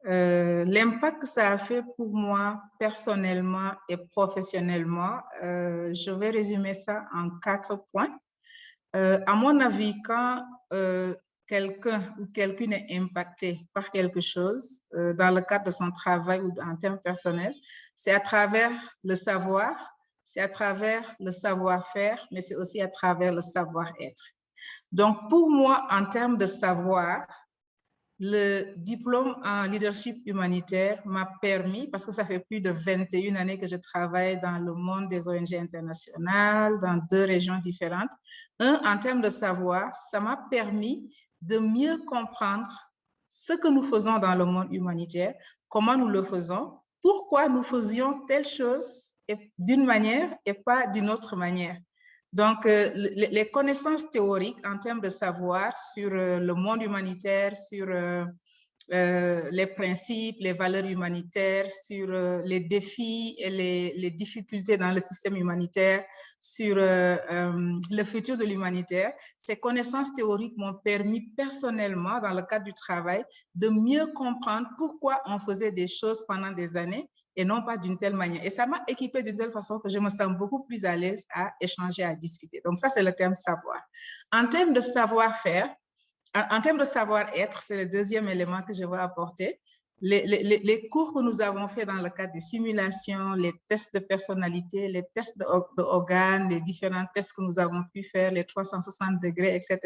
L'impact que ça a fait pour moi personnellement et professionnellement, je vais résumer ça en 4 points. À mon avis, quand quelqu'un ou quelqu'une est impacté par quelque chose dans le cadre de son travail ou en termes personnels, c'est à travers le savoir, c'est à travers le savoir-faire, mais c'est aussi à travers le savoir-être. Donc, pour moi, en termes de savoir, le diplôme en leadership humanitaire m'a permis, parce que ça fait plus de 21 années que je travaille dans le monde des ONG internationales, dans 2 régions différentes. En termes de savoir, ça m'a permis de mieux comprendre ce que nous faisons dans le monde humanitaire, comment nous le faisons, pourquoi nous faisions telle chose d'une manière et pas d'une autre manière. Donc, les connaissances théoriques en termes de savoir sur le monde humanitaire, sur les principes, les valeurs humanitaires, sur les défis et les difficultés dans le système humanitaire, sur le futur de l'humanitaire, ces connaissances théoriques m'ont permis personnellement, dans le cadre du travail, de mieux comprendre pourquoi on faisait des choses pendant des années et non pas d'une telle manière. Et ça m'a équipée d'une telle façon que je me sens beaucoup plus à l'aise à échanger, à discuter. Donc ça, c'est le terme savoir. En termes de savoir-faire, en termes de savoir-être, c'est le deuxième élément que je veux apporter. Les cours que nous avons faits dans le cadre des simulations, les tests de personnalité, les tests d'organes, les différents tests que nous avons pu faire, les 360 degrés, etc.,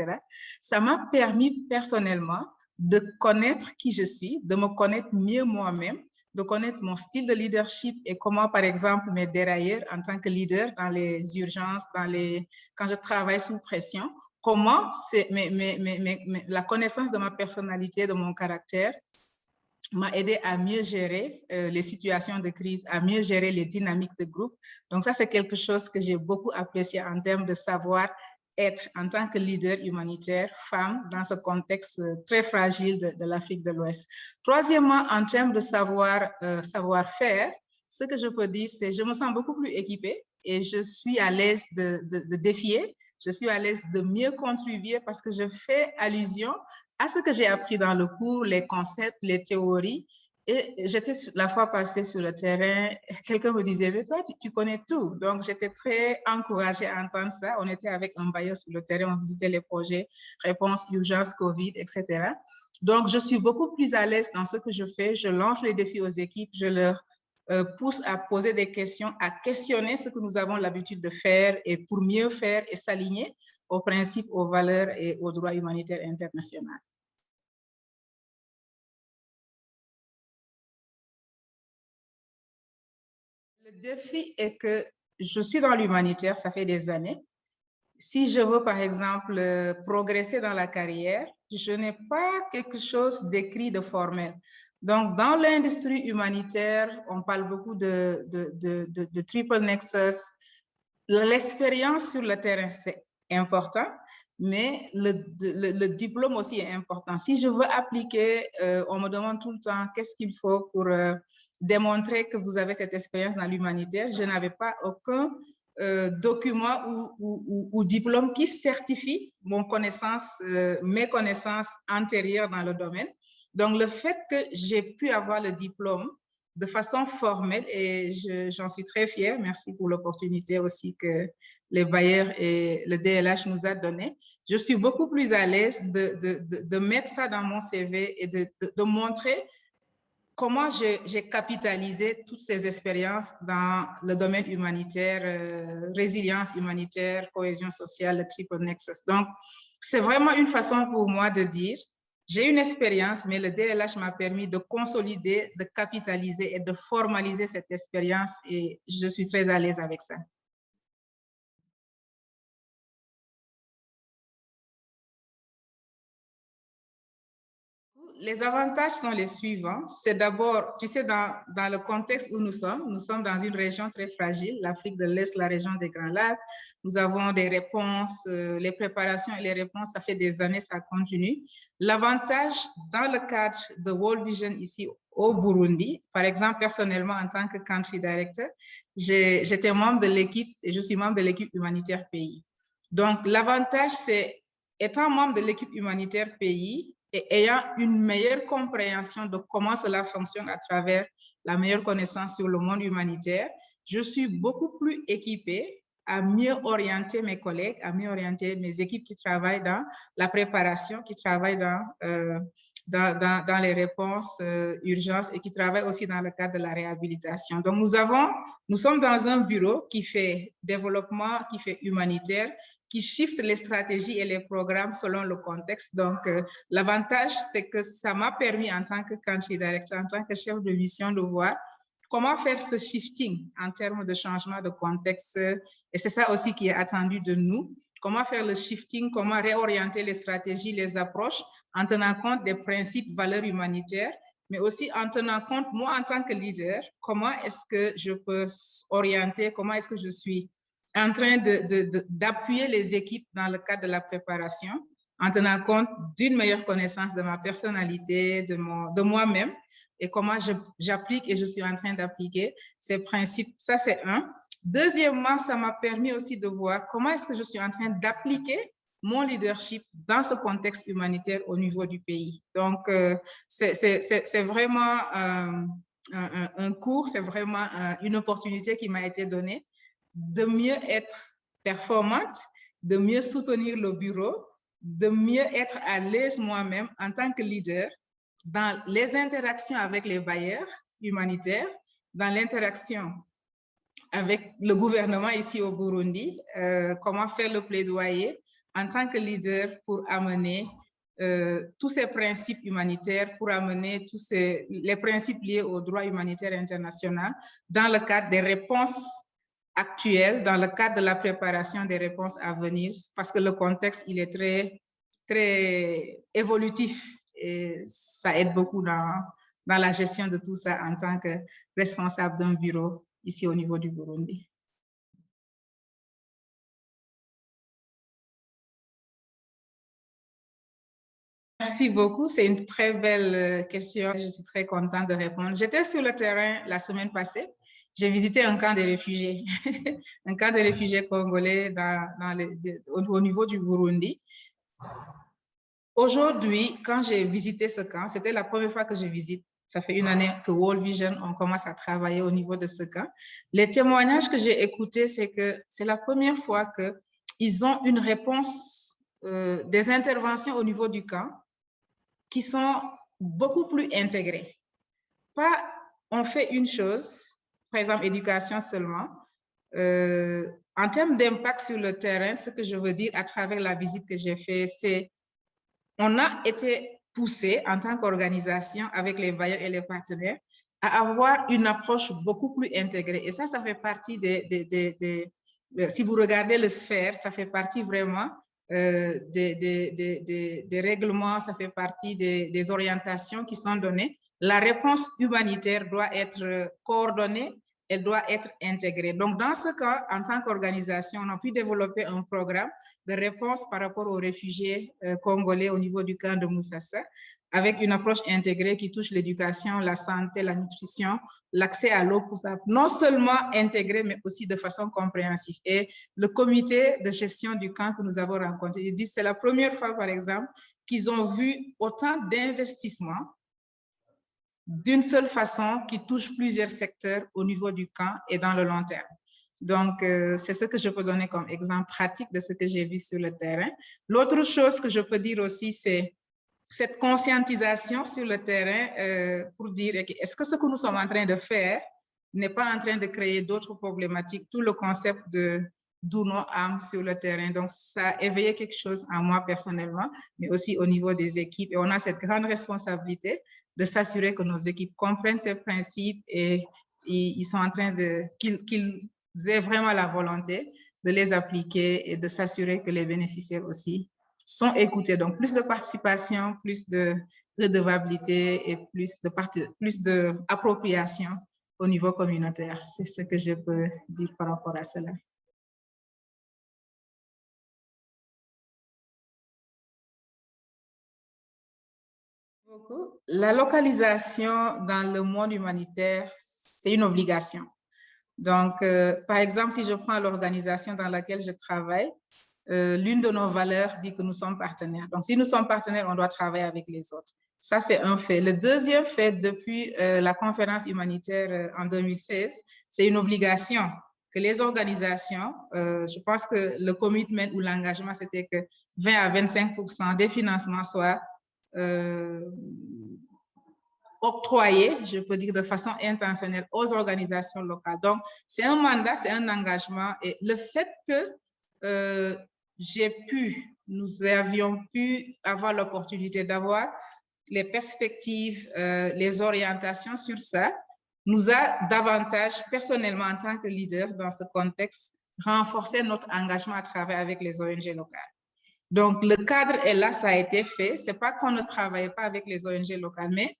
ça m'a permis personnellement de connaître qui je suis, de me connaître mieux moi-même, de connaître mon style de leadership et comment, par exemple, mes dérailleurs en tant que leader dans les urgences, quand je travaille sous pression, comment la connaissance de ma personnalité, de mon caractère, m'a aidé à mieux gérer les situations de crise, à mieux gérer les dynamiques de groupe. Donc ça, c'est quelque chose que j'ai beaucoup apprécié en termes de savoir-être en tant que leader humanitaire, femme, dans ce contexte très fragile de l'Afrique de l'Ouest. Troisièmement, en termes de savoir-faire, ce que je peux dire, c'est que je me sens beaucoup plus équipée et je suis à l'aise de défier, je suis à l'aise de mieux contribuer parce que je fais allusion à ce que j'ai appris dans le cours, les concepts, les théories. Et j'étais la fois passée sur le terrain, quelqu'un me disait, mais toi, tu connais tout. Donc, j'étais très encouragée à entendre ça. On était avec un bailleur sur le terrain, on visitait les projets, réponse, urgence, COVID, etc. Donc, je suis beaucoup plus à l'aise dans ce que je fais. Je lance les défis aux équipes, je leur pousse à poser des questions, à questionner ce que nous avons l'habitude de faire et pour mieux faire et s'aligner aux principes, aux valeurs et aux droits humanitaires internationaux. Le défi est que je suis dans l'humanitaire, ça fait des années. Si je veux, par exemple, progresser dans la carrière, je n'ai pas quelque chose d'écrit, de formel. Donc, dans l'industrie humanitaire, on parle beaucoup de triple nexus. L'expérience sur le terrain, c'est important, mais le diplôme aussi est important. Si je veux appliquer, on me demande tout le temps qu'est-ce qu'il faut pour démontrer que vous avez cette expérience dans l'humanitaire. Je n'avais pas aucun document ou diplôme qui certifie mes connaissances antérieures dans le domaine. Donc, le fait que j'ai pu avoir le diplôme de façon formelle, et j'en suis très fière. Merci pour l'opportunité aussi que les bailleurs et le DLH nous a donné. Je suis beaucoup plus à l'aise de mettre ça dans mon CV et de montrer comment j'ai capitalisé toutes ces expériences dans le domaine humanitaire, résilience humanitaire, cohésion sociale, le triple nexus. Donc, c'est vraiment une façon pour moi de dire, j'ai une expérience, mais le DLH m'a permis de consolider, de capitaliser et de formaliser cette expérience et je suis très à l'aise avec ça. Les avantages sont les suivants. C'est d'abord, tu sais, dans le contexte où nous sommes dans une région très fragile, l'Afrique de l'Est, la région des Grands Lacs. Nous avons des réponses, les préparations et les réponses, ça fait des années, ça continue. L'avantage dans le cadre de World Vision ici au Burundi, par exemple, personnellement, en tant que country director, j'étais membre de l'équipe et je suis membre de l'équipe humanitaire pays. Donc, l'avantage, c'est, étant membre de l'équipe humanitaire pays, et ayant une meilleure compréhension de comment cela fonctionne à travers la meilleure connaissance sur le monde humanitaire, je suis beaucoup plus équipée à mieux orienter mes collègues, à mieux orienter mes équipes qui travaillent dans la préparation, qui travaillent dans les réponses urgences et qui travaillent aussi dans le cadre de la réhabilitation. Donc, nous sommes dans un bureau qui fait développement, qui fait humanitaire, qui shift les stratégies et les programmes selon le contexte. Donc, l'avantage, c'est que ça m'a permis en tant que country director, en tant que chef de mission, de voir comment faire ce shifting en termes de changement de contexte. Et c'est ça aussi qui est attendu de nous. Comment faire le shifting, comment réorienter les stratégies, les approches, en tenant compte des principes, valeurs humanitaires, mais aussi en tenant compte, moi, en tant que leader, comment est-ce que je peux orienter, comment est-ce que je suis en train d'appuyer les équipes dans le cadre de la préparation, en tenant compte d'une meilleure connaissance de ma personnalité, de moi-même, et comment j'applique et je suis en train d'appliquer ces principes. Ça, c'est un. Deuxièmement, ça m'a permis aussi de voir comment est-ce que je suis en train d'appliquer mon leadership dans ce contexte humanitaire au niveau du pays. Donc, c'est vraiment un cours, c'est vraiment une opportunité qui m'a été donnée de mieux être performante, de mieux soutenir le bureau, de mieux être à l'aise moi-même en tant que leader dans les interactions avec les bailleurs humanitaires, dans l'interaction avec le gouvernement ici au Burundi, comment faire le plaidoyer en tant que leader pour amener tous ces principes humanitaires, pour amener tous les principes liés au droit humanitaire international dans le cadre des réponses actuelles, dans le cadre de la préparation des réponses à venir, parce que le contexte, il est très évolutif et ça aide beaucoup dans la gestion de tout ça en tant que responsable d'un bureau ici au niveau du Burundi. Merci beaucoup, c'est une très belle question. Je suis très contente de répondre. J'étais sur le terrain la semaine passée. J'ai visité un camp de réfugiés, un camp de réfugiés congolais au niveau du Burundi. Aujourd'hui, quand j'ai visité ce camp, c'était la première fois que je visite. Ça fait une année que World Vision, on commence à travailler au niveau de ce camp. Les témoignages que j'ai écoutés, c'est que c'est la première fois qu'ils ont une réponse, des interventions au niveau du camp qui sont beaucoup plus intégrées. Pas, on fait une chose, par exemple, éducation seulement. En termes d'impact sur le terrain, ce que je veux dire à travers la visite que j'ai faite, c'est on a été poussé en tant qu'organisation avec les bailleurs et les partenaires à avoir une approche beaucoup plus intégrée. Et ça fait partie si vous regardez le sphère, ça fait partie vraiment des règlements, ça fait partie des orientations qui sont données. La réponse humanitaire doit être coordonnée, elle doit être intégrée. Donc, dans ce cas, en tant qu'organisation, on a pu développer un programme de réponse par rapport aux réfugiés congolais au niveau du camp de Moussassa, avec une approche intégrée qui touche l'éducation, la santé, la nutrition, l'accès à l'eau potable, non seulement intégrée, mais aussi de façon compréhensive. Et le comité de gestion du camp que nous avons rencontré, ils disent que c'est la première fois, par exemple, qu'ils ont vu autant d'investissements d'une seule façon qui touche plusieurs secteurs au niveau du camp et dans le long terme. Donc, c'est ce que je peux donner comme exemple pratique de ce que j'ai vu sur le terrain. L'autre chose que je peux dire aussi, c'est cette conscientisation sur le terrain pour dire est-ce que ce que nous sommes en train de faire n'est pas en train de créer d'autres problématiques, tout le concept de d'où nos âmes sur le terrain. Donc, ça a éveillé quelque chose en moi personnellement, mais aussi au niveau des équipes. Et on a cette grande responsabilité de s'assurer que nos équipes comprennent ces principes et ils sont en train qu'ils aient vraiment la volonté de les appliquer et de s'assurer que les bénéficiaires aussi sont écoutés. Donc, plus de participation, plus de redevabilité et plus d'appropriation au niveau communautaire. C'est ce que je peux dire par rapport à cela. La localisation dans le monde humanitaire, c'est une obligation. Donc, par exemple, si je prends l'organisation dans laquelle je travaille, l'une de nos valeurs dit que nous sommes partenaires. Donc, si nous sommes partenaires, on doit travailler avec les autres. Ça, c'est un fait. Le deuxième fait, depuis la conférence humanitaire en 2016, c'est une obligation que les organisations, je pense que le commitment ou l'engagement, c'était que 20 à 25% des financements soient octroyés, je peux dire de façon intentionnelle, aux organisations locales. Donc, c'est un mandat, c'est un engagement. Et le fait que nous avions pu avoir l'opportunité d'avoir les perspectives, les orientations sur ça, nous a davantage, personnellement, en tant que leader dans ce contexte, renforcé notre engagement à travailler avec les ONG locales. Donc, le cadre est là, ça a été fait. Ce n'est pas qu'on ne travaille pas avec les ONG locales, mais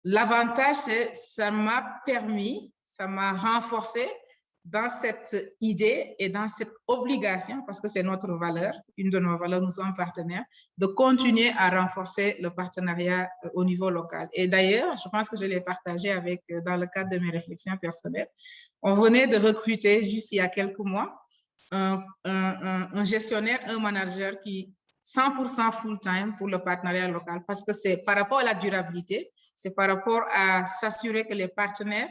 l'avantage, c'est ça m'a permis, ça m'a renforcé dans cette idée et dans cette obligation, parce que c'est notre valeur, une de nos valeurs, nous sommes partenaires, de continuer à renforcer le partenariat au niveau local. Et d'ailleurs, je pense que je l'ai partagé avec, dans le cadre de mes réflexions personnelles. On venait de recruter, juste il y a quelques mois, un gestionnaire, un manager qui 100% full-time pour le partenariat local, parce que c'est par rapport à la durabilité, c'est par rapport à s'assurer que les partenaires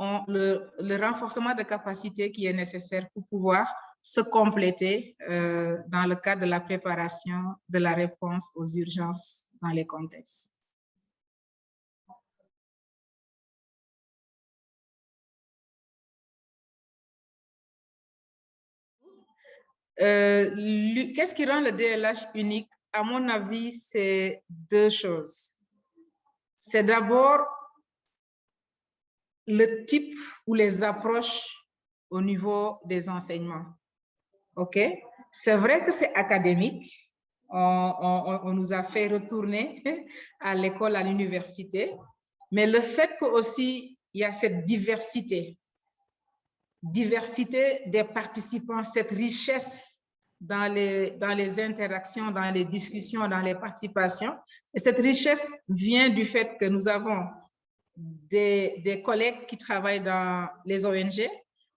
ont le renforcement de capacité qui est nécessaire pour pouvoir se compléter dans le cadre de la préparation de la réponse aux urgences dans les contextes. Qu'est-ce qui rend le DLH unique? À mon avis, c'est deux choses. C'est d'abord le type ou les approches au niveau des enseignements. OK? C'est vrai que c'est académique. On nous a fait retourner à l'école, à l'université. Mais le fait qu'aussi, il y a cette diversité des participants, cette richesse dans les interactions, dans les discussions, dans les participations. Et cette richesse vient du fait que nous avons des collègues qui travaillent dans les ONG,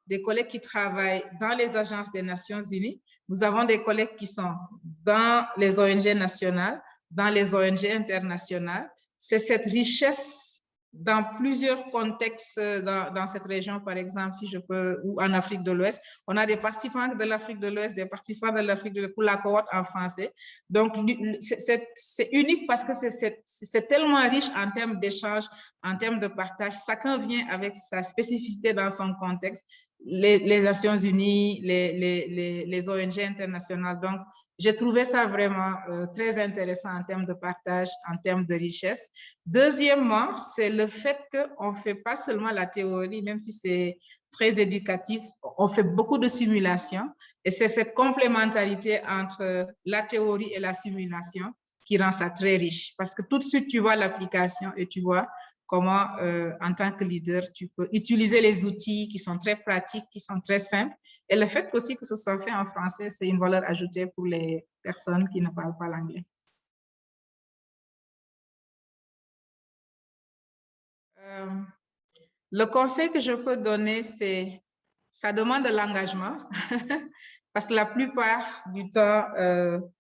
des collègues qui travaillent dans les agences des Nations Unies. Nous avons des collègues qui sont dans les ONG nationales, dans les ONG internationales. C'est cette richesse dans plusieurs contextes dans cette région, par exemple, si je peux, ou en Afrique de l'Ouest. On a des participants de l'Afrique de l'Ouest, des participants de l'Afrique de l'Ouest pour la cohorte en français. Donc, c'est unique parce que c'est tellement riche en termes d'échange, en termes de partage. Chacun vient avec sa spécificité dans son contexte. Les Nations Unies, les ONG internationales. Donc, j'ai trouvé ça vraiment très intéressant en termes de partage, en termes de richesse. Deuxièmement, c'est le fait qu'on ne fait pas seulement la théorie, même si c'est très éducatif, on fait beaucoup de simulations et c'est cette complémentarité entre la théorie et la simulation qui rend ça très riche parce que tout de suite, tu vois l'application et tu vois comment, en tant que leader, tu peux utiliser les outils qui sont très pratiques, qui sont très simples. Et le fait aussi que ce soit fait en français, c'est une valeur ajoutée pour les personnes qui ne parlent pas l'anglais. Le conseil que je peux donner, c'est ça demande de l'engagement. Parce que la plupart du temps,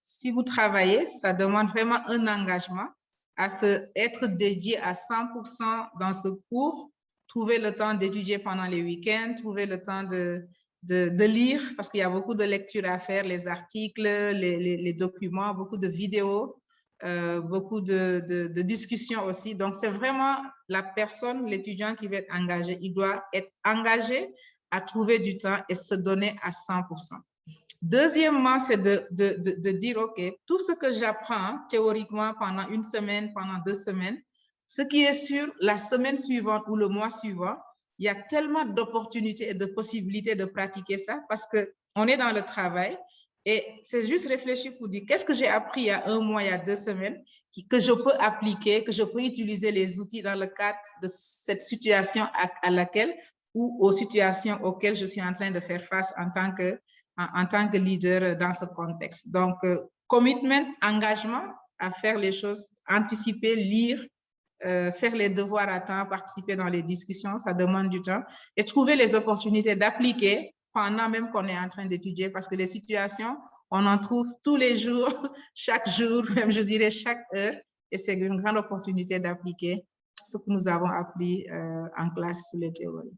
si vous travaillez, ça demande vraiment un engagement à être dédié à 100% dans ce cours, trouver le temps d'étudier pendant les week-ends, trouver le temps de lire, parce qu'il y a beaucoup de lectures à faire, les articles, les documents, beaucoup de vidéos, beaucoup de discussions aussi. Donc, c'est vraiment la personne, l'étudiant qui va être engagé. Il doit être engagé à trouver du temps et se donner à 100%. Deuxièmement, c'est de dire, OK, tout ce que j'apprends théoriquement pendant une semaine, pendant 2 semaines, ce qui est sûr, la semaine suivante ou le mois suivant, il y a tellement d'opportunités et de possibilités de pratiquer ça parce qu'on est dans le travail et c'est juste réfléchir pour dire qu'est-ce que j'ai appris il y a 1 mois, il y a 2 semaines, que je peux appliquer, que je peux utiliser les outils dans le cadre de cette situation à laquelle ou aux situations auxquelles je suis en train de faire face en tant que leader dans ce contexte. Donc, commitment, engagement à faire les choses, anticiper, lire, faire les devoirs à temps, participer dans les discussions, ça demande du temps, et trouver les opportunités d'appliquer pendant même qu'on est en train d'étudier, parce que les situations, on en trouve tous les jours, chaque jour, même je dirais chaque heure, et c'est une grande opportunité d'appliquer ce que nous avons appris en classe sur les théories.